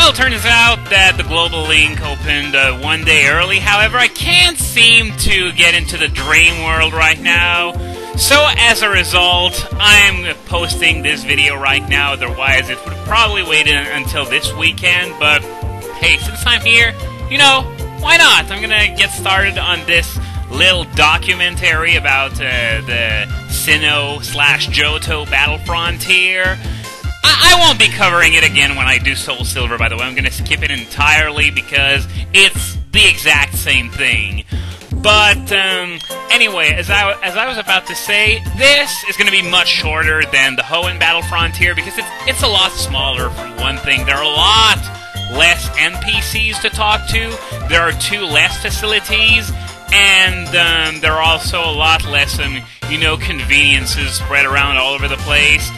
Well, it turns out that the Global Link opened one day early. However, I can't seem to get into the Dream World right now. So, as a result, I'm posting this video right now. Otherwise, it would probably wait until this weekend. But, hey, since I'm here, you know, why not? I'm gonna get started on this little documentary about the Sinnoh/Johto Battle Frontier. I won't be covering it again when I do Soul Silver, by the way. I'm going to skip it entirely because it's the exact same thing. But, anyway, as I was about to say, this is going to be much shorter than the Hoenn Battle Frontier because it's a lot smaller, for one thing. There are a lot less NPCs to talk to, there are 2 less facilities, and there are also a lot less, conveniences spread around all over the place.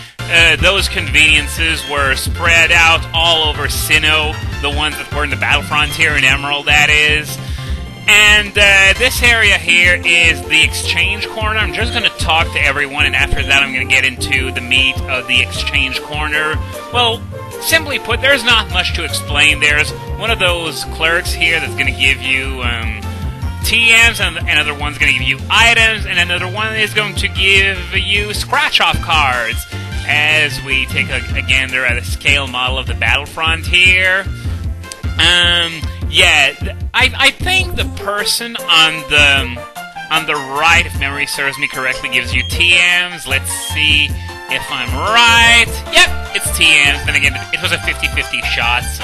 Those conveniences were spread out all over Sinnoh, the ones that were in the Battle Frontier in Emerald, that is. And this area here is the Exchange Corner. I'm just going to talk to everyone, and after that I'm going to get into the meat of the Exchange Corner. Well, simply put, there's not much to explain. There's one of those clerks here that's going to give you TMs, and another one's going to give you items, and another one is going to give you scratch-off cards. As we take a gander at a scale model of the Battle Frontier. Yeah, I think the person on the right, if memory serves me correctly, gives you TMs. Let's see if I'm right. Yep, it's TMs. Then again, it was a 50-50 shot, so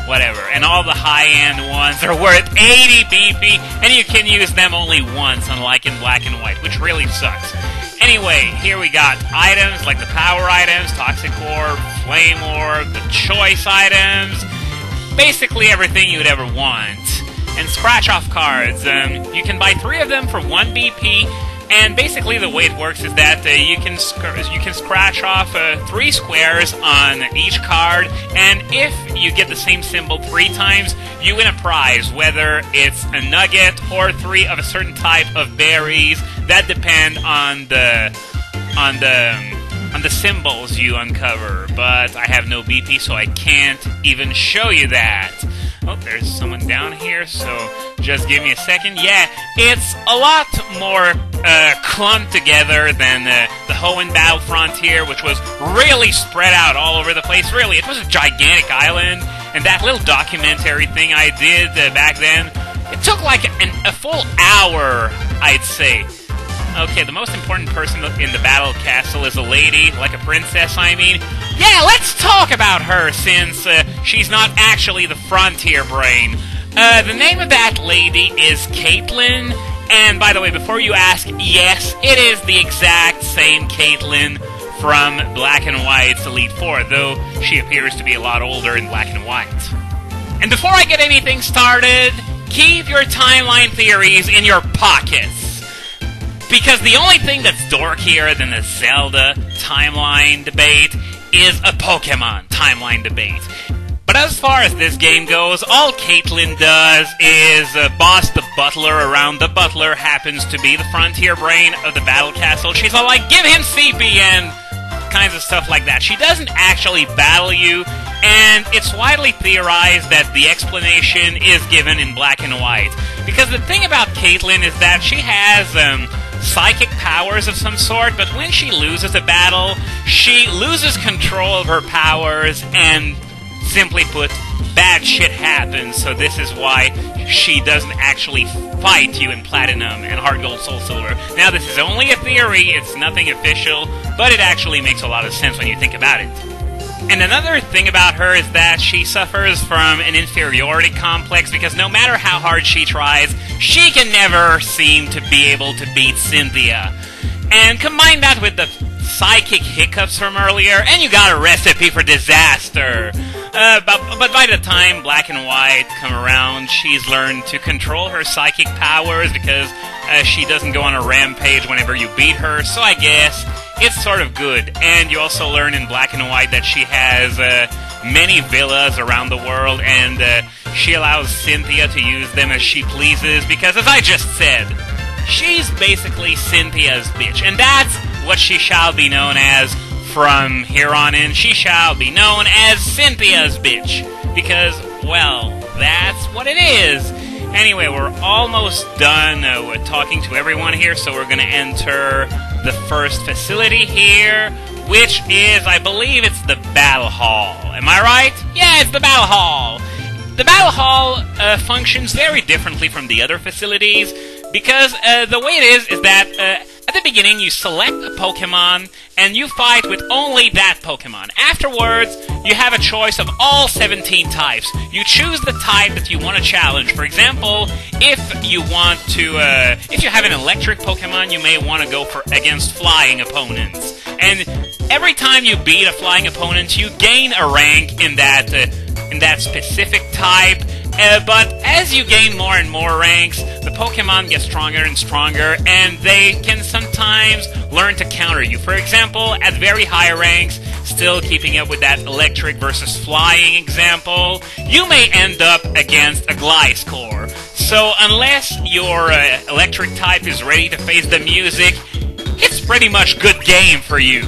whatever. And all the high-end ones are worth 80 BP, and you can use them only once, unlike in Black and White, which really sucks. Anyway, here we got items like the power items, Toxic Orb, Flame Orb, the choice items, basically everything you'd ever want. And scratch-off cards, you can buy 3 of them for 1 BP, and basically the way it works is that you can scratch off 3 squares on each card, and if you get the same symbol 3 times, you win a prize, whether it's a nugget or 3 of a certain type of berries that depend on the symbols you uncover. But I have no BP, so I can't even show you that. Oh, there's someone down here, so just give me a second. Yeah, it's a lot more clumped together than the Hoenn Battle Frontier, which was really spread out all over the place. Really, it was a gigantic island, and that little documentary thing I did back then, it took like a full hour, I'd say. Okay, the most important person in the Battle Castle is a lady, like a princess, I mean. Yeah, let's talk about her, since she's not actually the Frontier Brain. The name of that lady is Caitlin, and by the way, before you ask, yes, it is the exact same Caitlin from Black and White's Elite Four, though she appears to be a lot older in Black and White. And before I get anything started, keep your timeline theories in your pockets. Because the only thing that's dorkier than a Zelda timeline debate is a Pokémon timeline debate. But as far as this game goes, all Caitlin does is boss the butler around. The butler happens to be the Frontier Brain of the Battle Castle. She's all like, give him CP and kinds of stuff like that. She doesn't actually battle you, and it's widely theorized that the explanation is given in Black and White. Because the thing about Caitlin is that she has psychic powers of some sort, but when she loses a battle, she loses control of her powers, and simply put, bad shit happens. So this is why she doesn't actually fight you in Platinum and Heart Gold Soul Silver. Now, this is only a theory, it's nothing official, but it actually makes a lot of sense when you think about it. And another thing about her is that she suffers from an inferiority complex, because no matter how hard she tries, she can never seem to be able to beat Cynthia. And combine that with the psychic hiccups from earlier, and you got a recipe for disaster. But by the time Black and White come around, she's learned to control her psychic powers, because she doesn't go on a rampage whenever you beat her, so I guess it's sort of good. And you also learn in Black and White that she has many villas around the world, and she allows Cynthia to use them as she pleases, because as I just said, she's basically Cynthia's bitch, and that's what she shall be known as from here on in. She shall be known as Cynthia's bitch. because, well, that's what it is. Anyway, we're almost done with talking to everyone here, so we're going to enter the first facility here, which is, I believe it's the Battle Hall. Am I right? Yeah, it's the Battle Hall. The Battle Hall functions very differently from the other facilities, because the way it is that at the beginning you select a Pokemon and you fight with only that Pokemon. Afterwards, you have a choice of all 17 types. You choose the type that you want to challenge. For example, if you have an electric Pokemon, you may want to go against flying opponents. And every time you beat a flying opponent, you gain a rank in that specific type. But as you gain more and more ranks, the Pokemon get stronger and stronger, and they can sometimes learn to counter you. For example, at very high ranks, still keeping up with that electric versus flying example, you may end up against a Gliscor. So unless your electric type is ready to face the music, it's pretty much good game for you.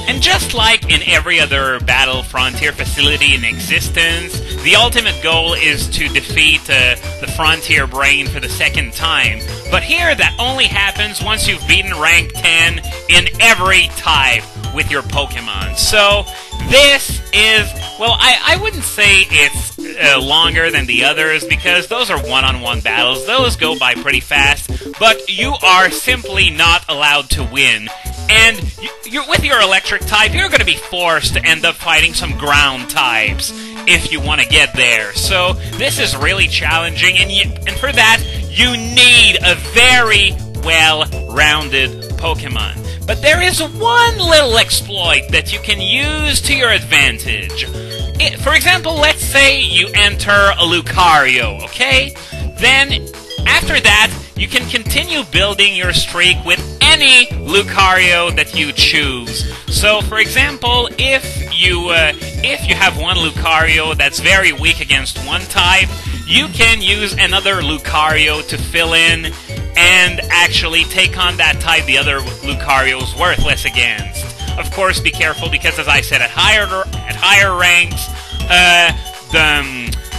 And just like in every other Battle Frontier facility in existence, the ultimate goal is to defeat the Frontier Brain for the second time. But here, that only happens once you've beaten rank 10 in every type with your Pokemon. So, this is, well, I wouldn't say it's longer than the others, because those are one-on-one battles. Those go by pretty fast, but you are simply not allowed to win. And with your electric type, you're going to be forced to end up fighting some ground types if you want to get there. So this is really challenging, and for that, you need a very well-rounded Pokemon. But there is one little exploit that you can use to your advantage. For example, let's say you enter a Lucario, okay? Then, after that, you can continue building your streak with any Lucario that you choose. So, for example, if you have one Lucario that's very weak against one type, you can use another Lucario to fill in and actually take on that type the other Lucario is worthless against. Of course, be careful, because as I said, at higher ranks,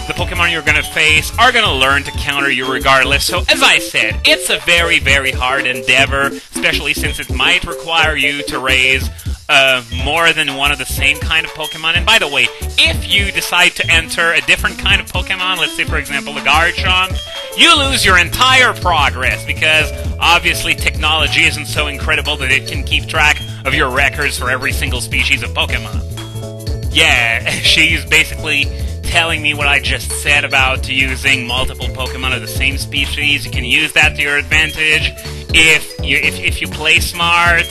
the Pokemon you're going to face are going to learn to counter you regardless. So, as I said, it's a very, very hard endeavor, especially since it might require you to raise more than one of the same kind of Pokemon. And by the way, if you decide to enter a different kind of Pokemon, let's say, for example, a Garchomp, you lose your entire progress, because obviously technology isn't so incredible that it can keep track of your records for every single species of Pokemon. Yeah, she's basically telling me what I just said about using multiple Pokemon of the same species. You can use that to your advantage if you play smart.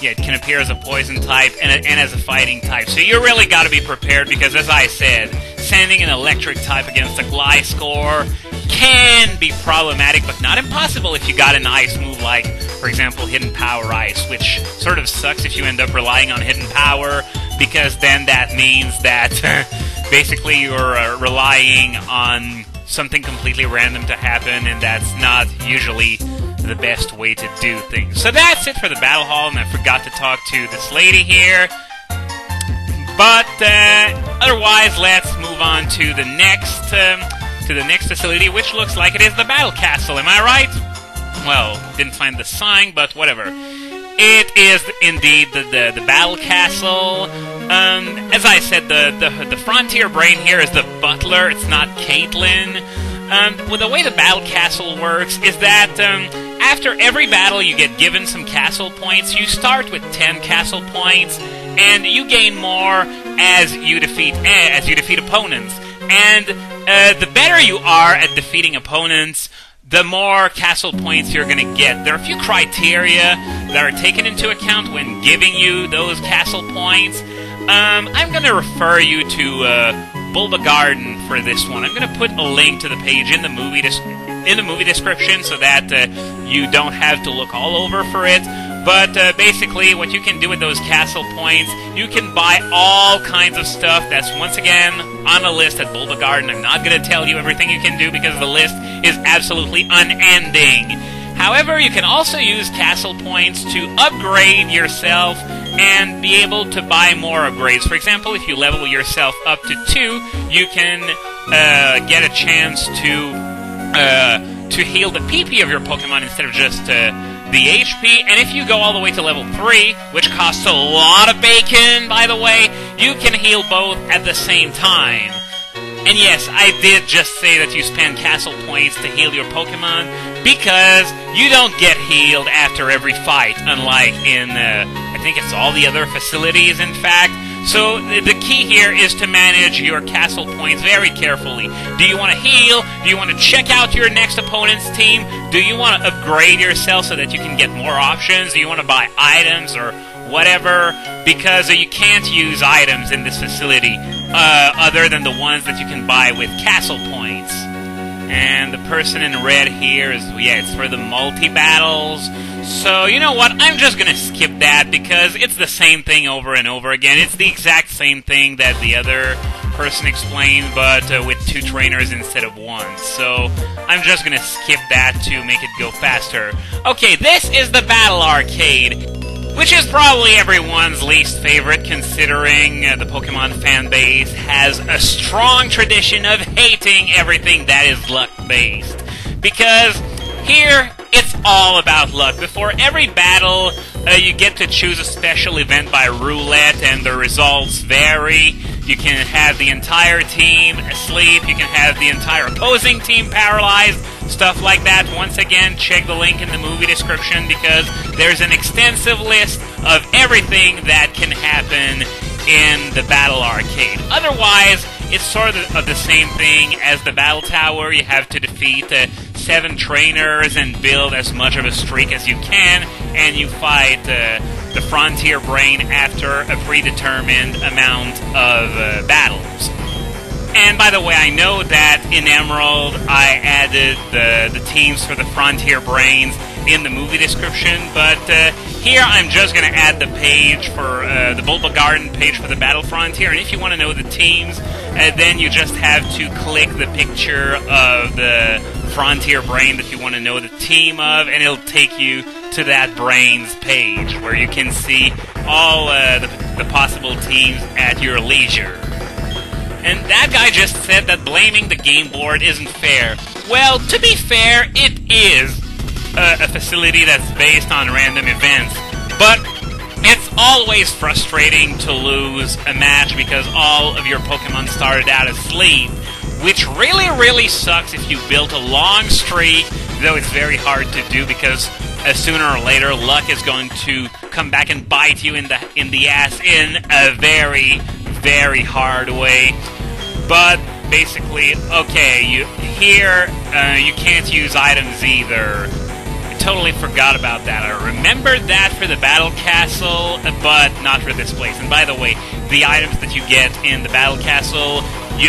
Yeah, it can appear as a poison type and as a fighting type. So you really got to be prepared, because as I said, sending an electric type against a Gliscor can be problematic, but not impossible if you got an ice move like, for example, Hidden Power Ice, which sort of sucks if you end up relying on Hidden Power, because then that means that basically you're relying on something completely random to happen, and that's not usually the best way to do things. So that's it for the Battle Hall, and I forgot to talk to this lady here. But otherwise, let's move on to the next facility, which looks like it is the Battle Castle. Am I right? Well, didn't find the sign, but whatever. It is indeed the Battle Castle. As I said, the Frontier Brain here is the butler. It's not Caitlin. Well, the way the Battle Castle works is that after every battle you get given some castle points. You start with 10 castle points, and you gain more as you defeat opponents. And the better you are at defeating opponents, the more castle points you're going to get. There are a few criteria that are taken into account when giving you those castle points. I'm going to refer you to Bulbagarden for this one. I'm going to put a link to the page in the movie description so that you don't have to look all over for it. But basically, what you can do with those castle points, you can buy all kinds of stuff that's, once again, on a list at Bulbagarden. I'm not going to tell you everything you can do because the list is absolutely unending. However, you can also use castle points to upgrade yourself and be able to buy more upgrades. For example, if you level yourself up to 2, you can get a chance to heal the PP of your Pokemon instead of just the HP. And if you go all the way to level 3, which costs a lot of bacon, by the way, you can heal both at the same time. And yes, I did just say that you spend castle points to heal your Pokemon, because you don't get healed after every fight, unlike in, I think it's all the other facilities, in fact. So the key here is to manage your castle points very carefully. Do you want to heal? Do you want to check out your next opponent's team? Do you want to upgrade yourself so that you can get more options? Do you want to buy items or whatever? Because you can't use items in this facility other than the ones that you can buy with castle points. And the person in red here is, yeah, it's for the multi-battles. So, you know what, I'm just gonna skip that because it's the same thing over and over again. It's the exact same thing that the other person explained, but with 2 trainers instead of 1. So, I'm just gonna skip that to make it go faster. Okay, this is the Battle Arcade, which is probably everyone's least favorite, considering the Pokemon fan base has a strong tradition of hating everything that is luck-based. Because here, it's all about luck. Before every battle, you get to choose a special event by roulette, and the results vary. You can have the entire team asleep, you can have the entire opposing team paralyzed, stuff like that. Once again, check the link in the movie description, because there's an extensive list of everything that can happen in the Battle Arcade. Otherwise, it's sort of the same thing as the Battle Tower. You have to defeat 7 trainers and build as much of a streak as you can, and you fight the Frontier Brain after a predetermined amount of battles. And by the way, I know that in Emerald I added the teams for the Frontier Brains in the movie description, but here I'm just going to add the page for the Bulbagarden page for the Battle Frontier, and if you want to know the teams, then you just have to click the picture of the Frontier Brain that you want to know the team of, and it'll take you to that Brains page, where you can see all the possible teams at your leisure. And that guy just said that blaming the game board isn't fair. Well, to be fair, it is a facility that's based on random events, but it's always frustrating to lose a match because all of your Pokemon started out asleep, which really sucks if you built a long streak, though it's very hard to do because sooner or later luck is going to come back and bite you in the ass in a very hard way. But basically, okay, you can't use items either. I totally forgot about that. I remembered that for the Battle Castle, but not for this place. And by the way, the items that you get in the Battle Castle,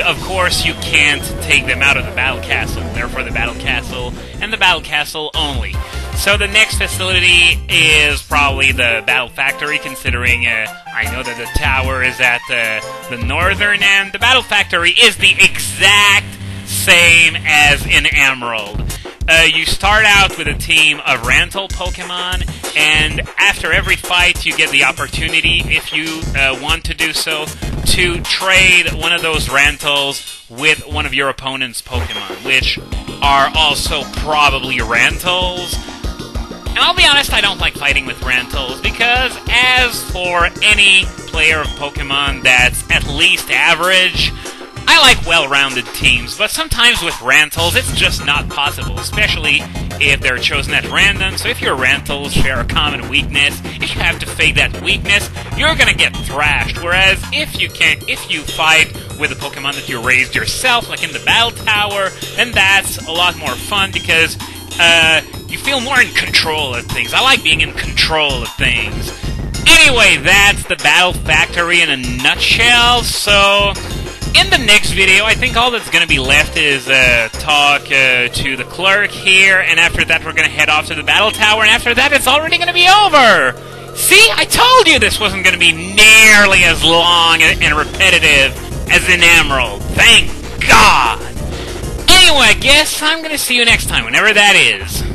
of course you can't take them out of the Battle Castle. They're for the Battle Castle, and the Battle Castle only. So the next facility is probably the Battle Factory, considering I know that the tower is at the northern end. The Battle Factory is the exact same as in Emerald. You start out with a team of rental Pokemon, and after every fight you get the opportunity, if you want to do so, to trade one of those rentals with one of your opponent's Pokemon, which are also probably rentals. And I'll be honest, I don't like fighting with rentals, because as for any player of Pokemon that's at least average, I like well-rounded teams, but sometimes with rentals, it's just not possible, especially if they're chosen at random. So if your rentals share a common weakness, if you have to fade that weakness, you're gonna get thrashed. Whereas if you fight with a Pokemon that you raised yourself, like in the Battle Tower, then that's a lot more fun, because you feel more in control of things. I like being in control of things. Anyway, that's the Battle Factory in a nutshell. So in the next video, I think all that's going to be left is talk to the clerk here, and after that we're going to head off to the Battle Tower, and after that it's already going to be over! See? I told you this wasn't going to be nearly as long and repetitive as in Emerald. Thank God! Anyway, I guess I'm going to see you next time, whenever that is.